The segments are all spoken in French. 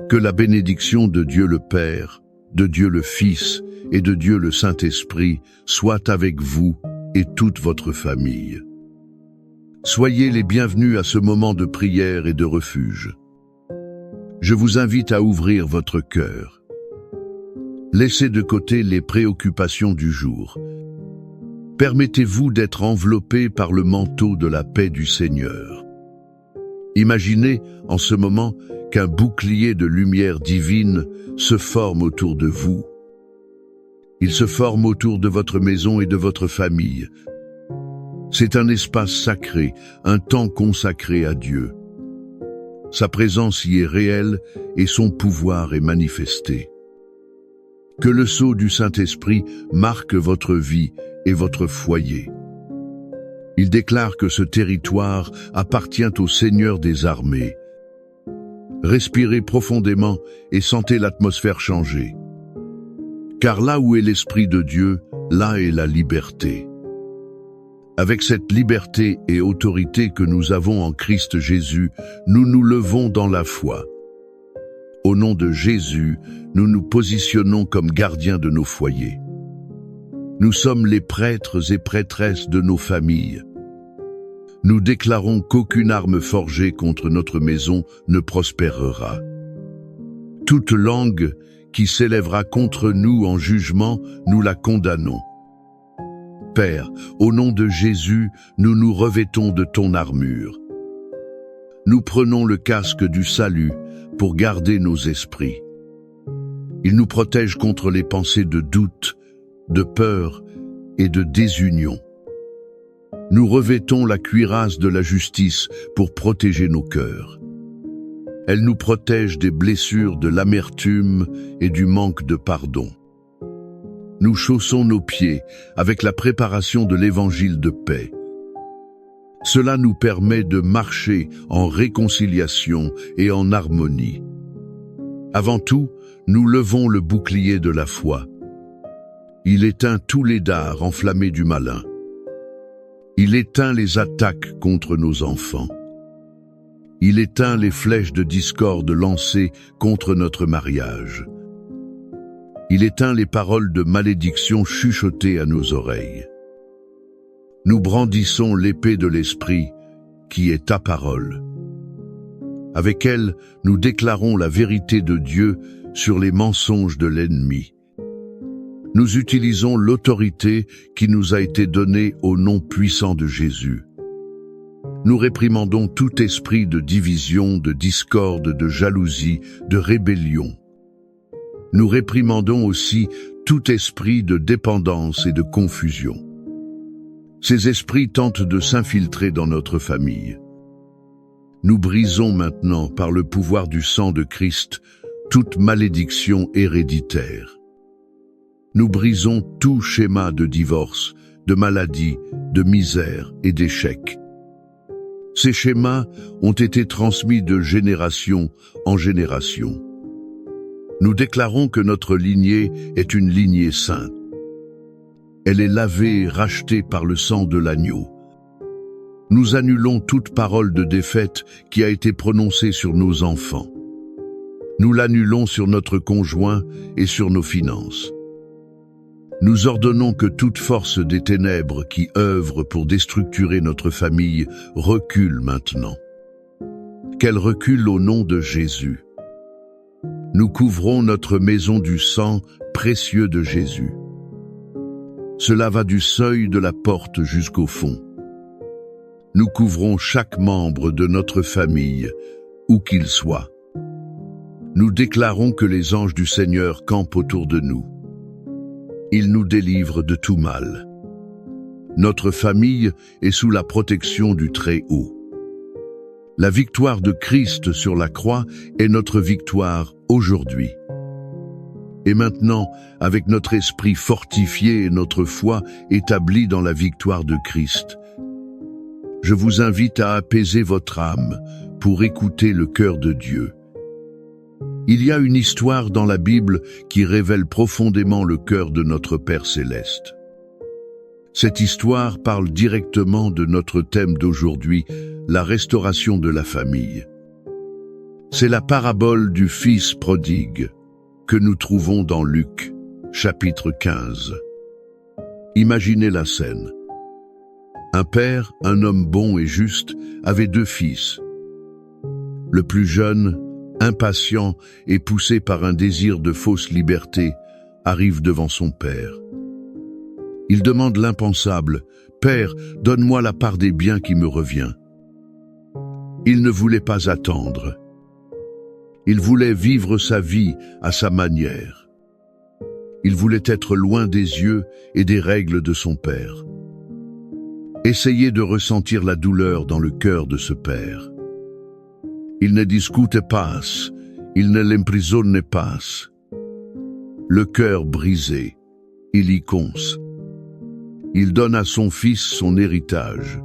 Que la bénédiction de Dieu le Père, de Dieu le Fils et de Dieu le Saint-Esprit soit avec vous et toute votre famille. Soyez les bienvenus à ce moment de prière et de refuge. Je vous invite à ouvrir votre cœur. Laissez de côté les préoccupations du jour. Permettez-vous d'être enveloppé par le manteau de la paix du Seigneur. Imaginez en ce moment qu'un bouclier de lumière divine se forme autour de vous. Il se forme autour de votre maison et de votre famille. C'est un espace sacré, un temps consacré à Dieu. Sa présence y est réelle et son pouvoir est manifesté. Que le sceau du Saint-Esprit marque votre vie et votre foyer. Il déclare que ce territoire appartient au Seigneur des armées. Respirez profondément et sentez l'atmosphère changer. Car là où est l'Esprit de Dieu, là est la liberté. Avec cette liberté et autorité que nous avons en Christ Jésus, nous nous levons dans la foi. Au nom de Jésus, nous nous positionnons comme gardiens de nos foyers. Nous sommes les prêtres et prêtresses de nos familles. Nous déclarons qu'aucune arme forgée contre notre maison ne prospérera. Toute langue qui s'élèvera contre nous en jugement, nous la condamnons. Père, au nom de Jésus, nous nous revêtons de ton armure. Nous prenons le casque du salut pour garder nos esprits. Il nous protège contre les pensées de doute, de peur et de désunion. Nous revêtons la cuirasse de la justice pour protéger nos cœurs. Elle nous protège des blessures de l'amertume et du manque de pardon. Nous chaussons nos pieds avec la préparation de l'évangile de paix. Cela nous permet de marcher en réconciliation et en harmonie. Avant tout, nous levons le bouclier de la foi. Il éteint tous les dards enflammés du malin. Il éteint les attaques contre nos enfants. Il éteint les flèches de discorde lancées contre notre mariage. Il éteint les paroles de malédiction chuchotées à nos oreilles. Nous brandissons l'épée de l'Esprit, qui est ta parole. Avec elle, nous déclarons la vérité de Dieu sur les mensonges de l'ennemi. Nous utilisons l'autorité qui nous a été donnée au nom puissant de Jésus. Nous réprimandons tout esprit de division, de discorde, de jalousie, de rébellion. Nous réprimandons aussi tout esprit de dépendance et de confusion. Ces esprits tentent de s'infiltrer dans notre famille. Nous brisons maintenant, par le pouvoir du sang de Christ, toute malédiction héréditaire. Nous brisons tout schéma de divorce, de maladie, de misère et d'échec. Ces schémas ont été transmis de génération en génération. Nous déclarons que notre lignée est une lignée sainte. Elle est lavée et rachetée par le sang de l'agneau. Nous annulons toute parole de défaite qui a été prononcée sur nos enfants. Nous l'annulons sur notre conjoint et sur nos finances. Nous ordonnons que toute force des ténèbres qui œuvre pour déstructurer notre famille recule maintenant. Qu'elle recule au nom de Jésus. Nous couvrons notre maison du sang précieux de Jésus. Cela va du seuil de la porte jusqu'au fond. Nous couvrons chaque membre de notre famille, où qu'il soit. Nous déclarons que les anges du Seigneur campent autour de nous. Ils nous délivrent de tout mal. Notre famille est sous la protection du Très-Haut. La victoire de Christ sur la croix est notre victoire aujourd'hui. Et maintenant, avec notre esprit fortifié et notre foi établie dans la victoire de Christ, je vous invite à apaiser votre âme pour écouter le cœur de Dieu. Il y a une histoire dans la Bible qui révèle profondément le cœur de notre Père céleste. Cette histoire parle directement de notre thème d'aujourd'hui, la restauration de la famille. C'est la parabole du Fils prodigue que nous trouvons dans Luc, chapitre 15. Imaginez la scène. Un père, un homme bon et juste, avait 2 fils. Le plus jeune, impatient et poussé par un désir de fausse liberté, arrive devant son père. Il demande l'impensable, « Père, donne-moi la part des biens qui me revient. » Il ne voulait pas attendre. Il voulait vivre sa vie à sa manière. Il voulait être loin des yeux et des règles de son père. Essayez de ressentir la douleur dans le cœur de ce père. Il ne discute pas, il ne l'emprisonne pas. Le cœur brisé, il y conce. Il donne à son fils son héritage.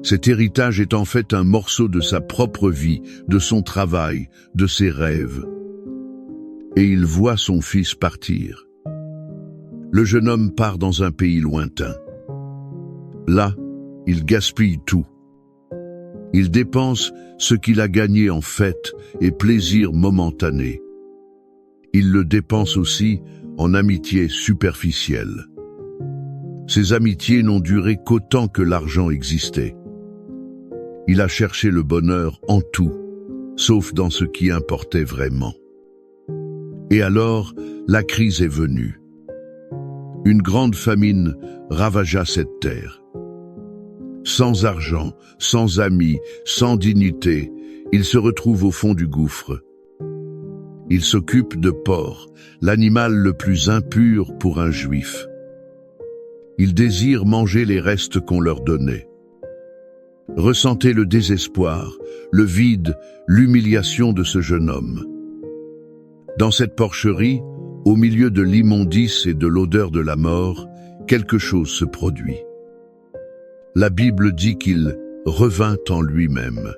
Cet héritage est en fait un morceau de sa propre vie, de son travail, de ses rêves. Et il voit son fils partir. Le jeune homme part dans un pays lointain. Là, il gaspille tout. Il dépense ce qu'il a gagné en fêtes et plaisirs momentanés. Il le dépense aussi en amitiés superficielles. Ces amitiés n'ont duré qu'autant que l'argent existait. Il a cherché le bonheur en tout, sauf dans ce qui importait vraiment. Et alors, la crise est venue. Une grande famine ravagea cette terre. Sans argent, sans amis, sans dignité, il se retrouve au fond du gouffre. Il s'occupe de porc, l'animal le plus impur pour un juif. Ils désirent manger les restes qu'on leur donnait. Ressentez le désespoir, le vide, l'humiliation de ce jeune homme. Dans cette porcherie, au milieu de l'immondice et de l'odeur de la mort, quelque chose se produit. La Bible dit qu'il revint en lui-même.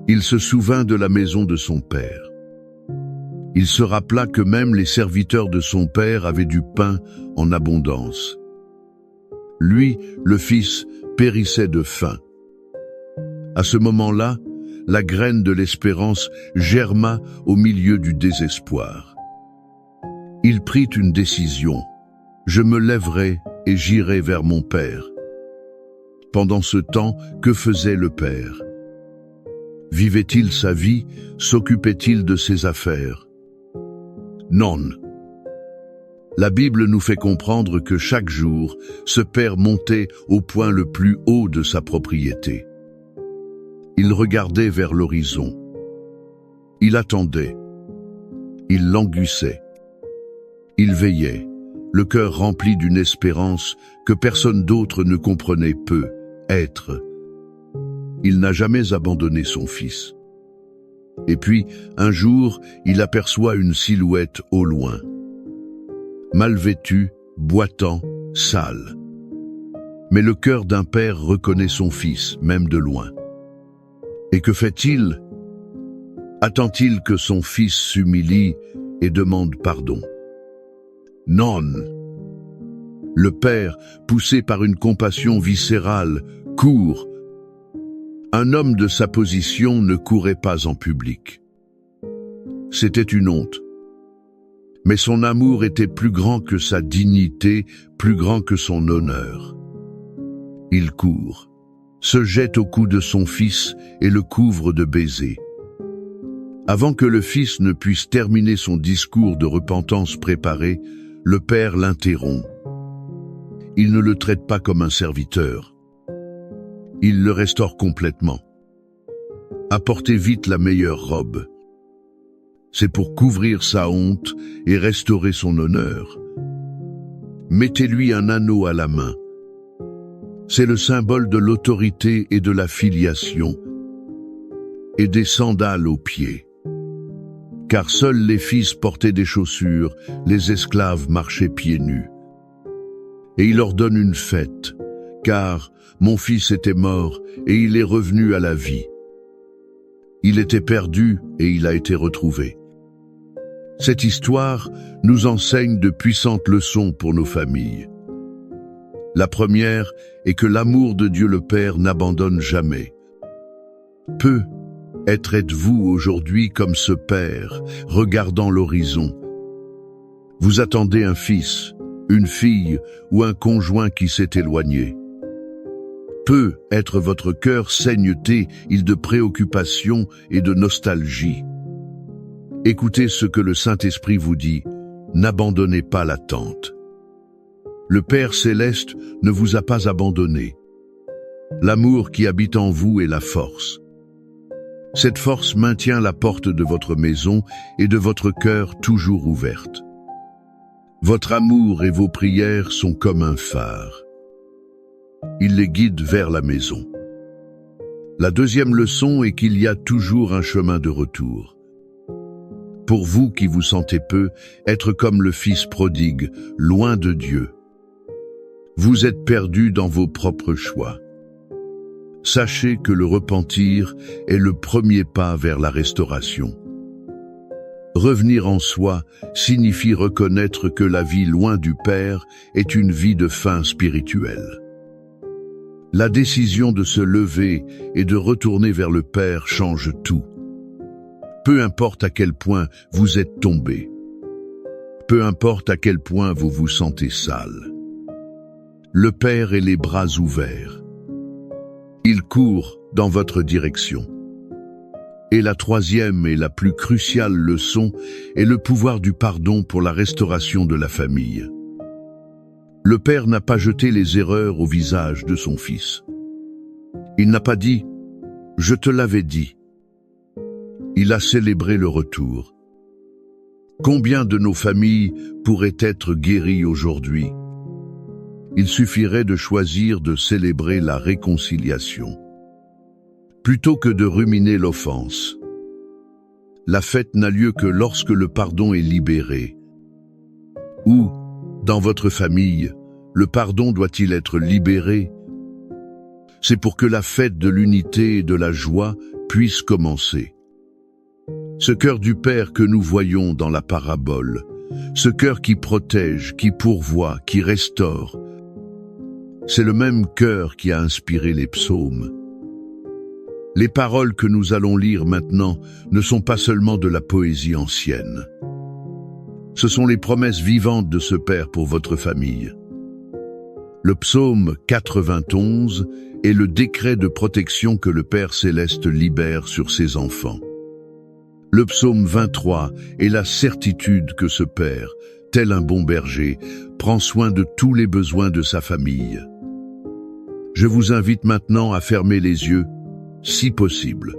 Il se souvint de la maison de son père. Il se rappela que même les serviteurs de son père avaient du pain en abondance. Lui, le fils, périssait de faim. À ce moment-là, la graine de l'espérance germa au milieu du désespoir. Il prit une décision. Je me lèverai et j'irai vers mon père. Pendant ce temps, que faisait le père? Vivait-il sa vie? S'occupait-il de ses affaires? Non. La Bible nous fait comprendre que chaque jour, ce père montait au point le plus haut de sa propriété. Il regardait vers l'horizon. Il attendait. Il languissait. Il veillait, le cœur rempli d'une espérance que personne d'autre ne comprenait peut être. Il n'a jamais abandonné son fils. Et puis, un jour, il aperçoit une silhouette au loin. Mal vêtu, boitant, sale. Mais le cœur d'un père reconnaît son fils, même de loin. Et que fait-il? Attend-il que son fils s'humilie et demande pardon? Non. Le père, poussé par une compassion viscérale, court. Un homme de sa position ne courait pas en public. C'était une honte. Mais son amour était plus grand que sa dignité, plus grand que son honneur. Il court, se jette au cou de son fils et le couvre de baisers. Avant que le fils ne puisse terminer son discours de repentance préparé, le père l'interrompt. Il ne le traite pas comme un serviteur. Il le restaure complètement. Apportez vite la meilleure robe. C'est pour couvrir sa honte et restaurer son honneur. Mettez-lui un anneau à la main. C'est le symbole de l'autorité et de la filiation. Et des sandales aux pieds. Car seuls les fils portaient des chaussures, les esclaves marchaient pieds nus. Et il ordonne une fête, car mon fils était mort et il est revenu à la vie. Il était perdu et il a été retrouvé. Cette histoire nous enseigne de puissantes leçons pour nos familles. La première est que l'amour de Dieu le Père n'abandonne jamais. Peu Êtes-vous aujourd'hui comme ce père, regardant l'horizon? Vous attendez un fils, une fille ou un conjoint qui s'est éloigné. Peut être votre cœur saigne-t-il de préoccupation et de nostalgie. Écoutez ce que le Saint-Esprit vous dit, n'abandonnez pas l'attente. Le Père céleste ne vous a pas abandonné. L'amour qui habite en vous est la force. Cette force maintient la porte de votre maison et de votre cœur toujours ouverte. Votre amour et vos prières sont comme un phare. Il les guide vers la maison. La deuxième leçon est qu'il y a toujours un chemin de retour. Pour vous qui vous sentez peu, être comme le fils prodigue, loin de Dieu. Vous êtes perdu dans vos propres choix. Sachez que le repentir est le premier pas vers la restauration. Revenir en soi signifie reconnaître que la vie loin du Père est une vie de faim spirituelle. La décision de se lever et de retourner vers le Père change tout. Peu importe à quel point vous êtes tombé. Peu importe à quel point vous vous sentez sale. Le Père est les bras ouverts. Il court dans votre direction. Et la troisième et la plus cruciale leçon est le pouvoir du pardon pour la restauration de la famille. Le Père n'a pas jeté les erreurs au visage de son Fils. Il n'a pas dit « Je te l'avais dit ». Il a célébré le retour. Combien de nos familles pourraient être guéries aujourd'hui? Il suffirait de choisir de célébrer la réconciliation, plutôt que de ruminer l'offense. La fête n'a lieu que lorsque le pardon est libéré. Ou, dans votre famille, le pardon doit-il être libéré? C'est pour que la fête de l'unité et de la joie puisse commencer. Ce cœur du Père que nous voyons dans la parabole, ce cœur qui protège, qui pourvoit, qui restaure, c'est le même cœur qui a inspiré les psaumes. Les paroles que nous allons lire maintenant ne sont pas seulement de la poésie ancienne. Ce sont les promesses vivantes de ce Père pour votre famille. Le psaume 91 est le décret de protection que le Père céleste libère sur ses enfants. Le psaume 23 est la certitude que ce Père, tel un bon berger, prend soin de tous les besoins de sa famille. Je vous invite maintenant à fermer les yeux, si possible.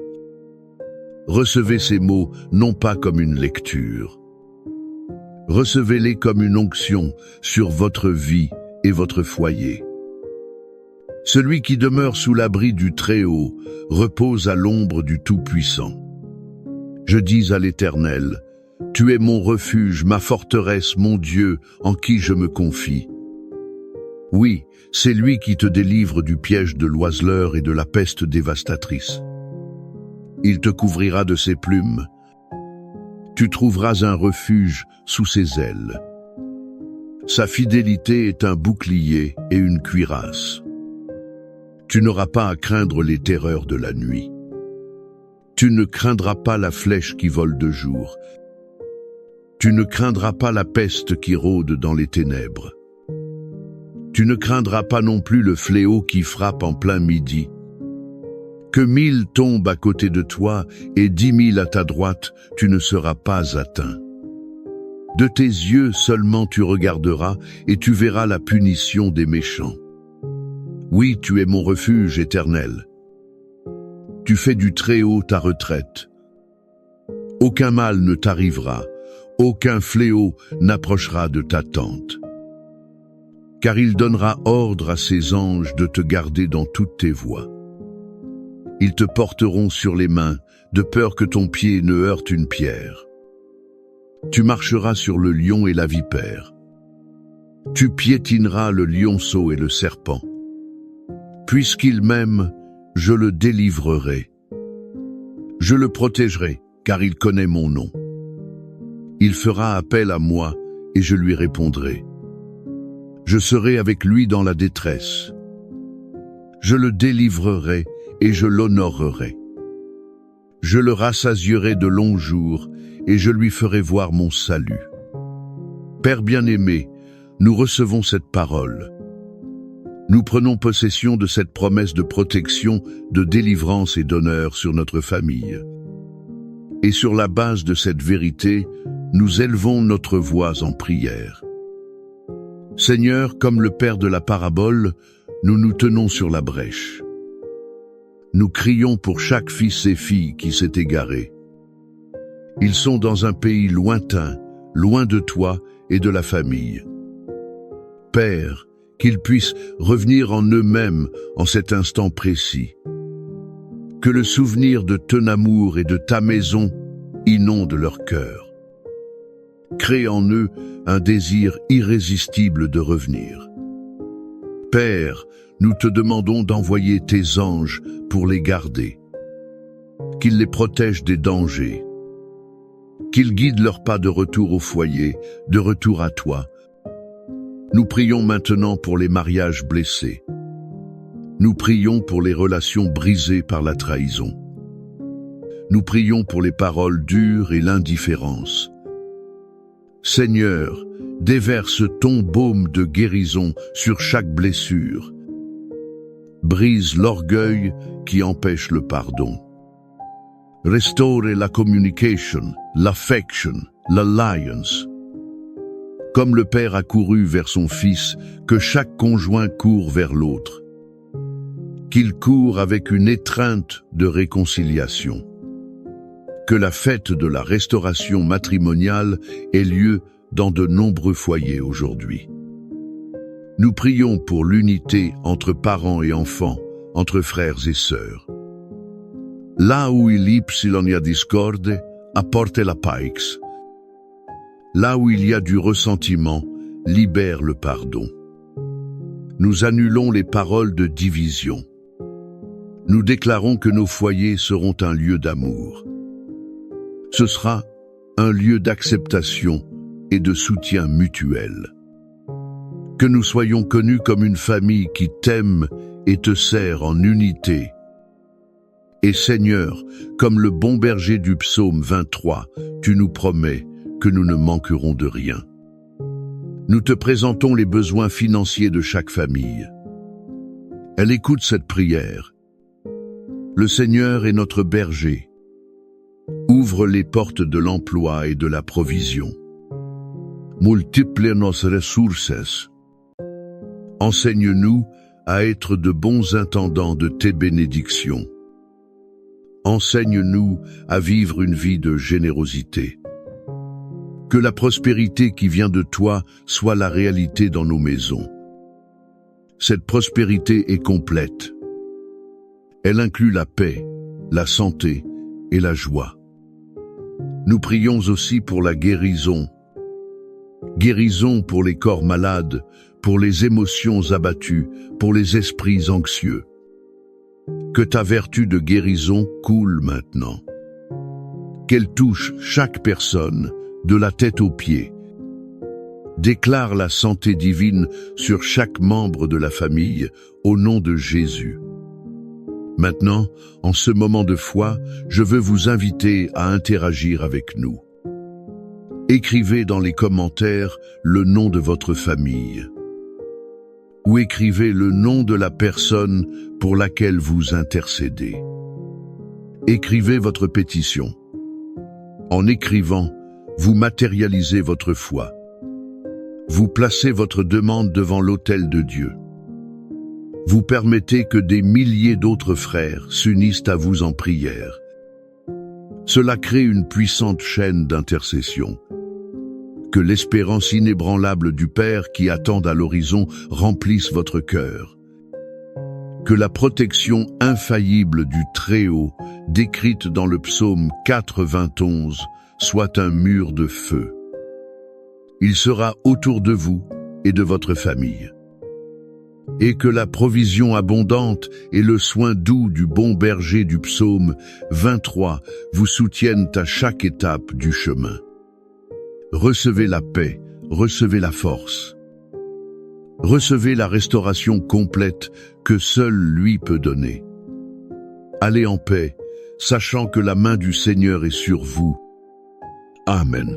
Recevez ces mots non pas comme une lecture. Recevez-les comme une onction sur votre vie et votre foyer. Celui qui demeure sous l'abri du Très-Haut repose à l'ombre du Tout-Puissant. Je dis à l'Éternel, « Tu es mon refuge, ma forteresse, mon Dieu, en qui je me confie. » Oui, c'est lui qui te délivre du piège de l'oiseleur et de la peste dévastatrice. Il te couvrira de ses plumes. Tu trouveras un refuge sous ses ailes. Sa fidélité est un bouclier et une cuirasse. Tu n'auras pas à craindre les terreurs de la nuit. Tu ne craindras pas la flèche qui vole de jour. Tu ne craindras pas la peste qui rôde dans les ténèbres. Tu ne craindras pas non plus le fléau qui frappe en plein midi. Que 1000 tombent à côté de toi et 10 000 à ta droite, tu ne seras pas atteint. De tes yeux seulement tu regarderas et tu verras la punition des méchants. Oui, tu es mon refuge éternel. Tu fais du Très-Haut ta retraite. Aucun mal ne t'arrivera, aucun fléau n'approchera de ta tente. Car il donnera ordre à ses anges de te garder dans toutes tes voies. Ils te porteront sur les mains, de peur que ton pied ne heurte une pierre. Tu marcheras sur le lion et la vipère. Tu piétineras le lionceau et le serpent. Puisqu'il m'aime, je le délivrerai. Je le protégerai, car il connaît mon nom. Il fera appel à moi, et je lui répondrai. Je serai avec lui dans la détresse. Je le délivrerai et je l'honorerai. Je le rassasierai de longs jours, et je lui ferai voir mon salut. Père bien-aimé, nous recevons cette parole. Nous prenons possession de cette promesse de protection, de délivrance et d'honneur sur notre famille. Et sur la base de cette vérité, nous élevons notre voix en prière. Seigneur, comme le Père de la parabole, nous nous tenons sur la brèche. Nous crions pour chaque fils et fille qui s'est égaré. Ils sont dans un pays lointain, loin de toi et de la famille. Père, qu'ils puissent revenir en eux-mêmes en cet instant précis. Que le souvenir de ton amour et de ta maison inonde leur cœur. Crée en eux un désir irrésistible de revenir. Père, nous te demandons d'envoyer tes anges pour les garder. Qu'ils les protègent des dangers. Qu'ils guident leurs pas de retour au foyer, de retour à toi. Nous prions maintenant pour les mariages blessés. Nous prions pour les relations brisées par la trahison. Nous prions pour les paroles dures et l'indifférence. Seigneur, déverse ton baume de guérison sur chaque blessure. Brise l'orgueil qui empêche le pardon. Restaure la communication, l'affection, l'alliance. Comme le Père a couru vers son Fils, que chaque conjoint court vers l'autre. Qu'il court avec une étreinte de réconciliation. Que la fête de la restauration matrimoniale ait lieu dans de nombreux foyers aujourd'hui. Nous prions pour l'unité entre parents et enfants, entre frères et sœurs. Là où il y a discorde, apporte la paix. Là où il y a du ressentiment, libère le pardon. Nous annulons les paroles de division. Nous déclarons que nos foyers seront un lieu d'amour. Ce sera un lieu d'acceptation et de soutien mutuel. Que nous soyons connus comme une famille qui t'aime et te sert en unité. Et Seigneur, comme le bon berger du psaume 23, tu nous promets que nous ne manquerons de rien. Nous te présentons les besoins financiers de chaque famille. Elle écoute cette prière. Le Seigneur est notre berger. Ouvre les portes de l'emploi et de la provision. Multiplie nos ressources. Enseigne-nous à être de bons intendants de tes bénédictions. Enseigne-nous à vivre une vie de générosité. Que la prospérité qui vient de toi soit la réalité dans nos maisons. Cette prospérité est complète. Elle inclut la paix, la santé et la joie. Nous prions aussi pour la guérison. Guérison pour les corps malades, pour les émotions abattues, pour les esprits anxieux. Que ta vertu de guérison coule maintenant. Qu'elle touche chaque personne, de la tête aux pieds. Déclare la santé divine sur chaque membre de la famille, au nom de Jésus. Maintenant, en ce moment de foi, je veux vous inviter à interagir avec nous. Écrivez dans les commentaires le nom de votre famille. Ou écrivez le nom de la personne pour laquelle vous intercédez. Écrivez votre pétition. En écrivant, vous matérialisez votre foi. Vous placez votre demande devant l'autel de Dieu. Vous permettez que des milliers d'autres frères s'unissent à vous en prière. Cela crée une puissante chaîne d'intercession. Que l'espérance inébranlable du Père qui attend à l'horizon remplisse votre cœur. Que la protection infaillible du Très-Haut, décrite dans le psaume 91, soit un mur de feu. Il sera autour de vous et de votre famille. Et que la provision abondante et le soin doux du bon berger du psaume 23 vous soutiennent à chaque étape du chemin. Recevez la paix, recevez la force. Recevez la restauration complète que seul lui peut donner. Allez en paix, sachant que la main du Seigneur est sur vous. Amen.